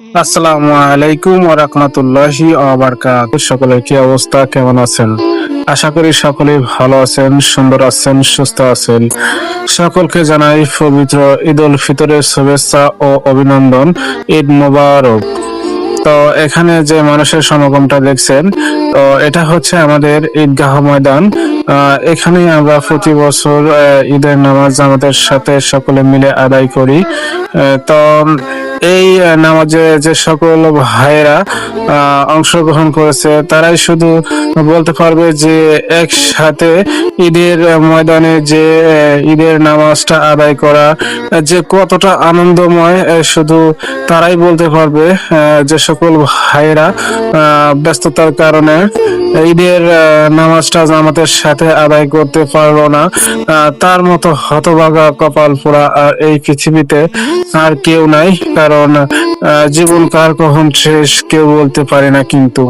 আসসালামু আলাইকুম ওয়া রাহমাতুল্লাহি ওয়া বারাকাতুহু। সকলের কি অবস্থা, কেমন আছেন? আশা করি সকলেই ভালো আছেন, সুন্দর আছেন, সুস্থ আছেন। সকলকে জানাই পবিত্র ঈদ উল ফিতরের শুভেচ্ছা ও অভিনন্দন। ঈদ মোবারক। তো এখানে যে মানুষের সমাগমটা দেখছেন, তো এটা হচ্ছে আমাদের ঈদগাহ ময়দান। এখানে আমরা প্রতি বছর ঈদের নামাজ আমাদের সাথে সকলে মিলে আদায় করি। তো এই নামাজে যে সকল ভাইয়েরা অংশগ্রহণ করেছে তারাই শুধু বলতে পারবে যে একসাথে ঈদের ময়দানে যে ঈদের নামাজটা আদায় করা যে কতটা আনন্দময়, শুধু তারাই বলতে পারবে। যে সকল ভাইয়েরা ব্যস্ততার কারণে ঈদের নামাজটা জামাতের সাথে আদায় করতে পারলো না, তার মতো হতভাগা কপাল পোড়া আর এই পৃথিবীতে আর কেউ নাই। কারণ জীবন কার কখন শেষ কেউ বলতে পারে না। কিন্তু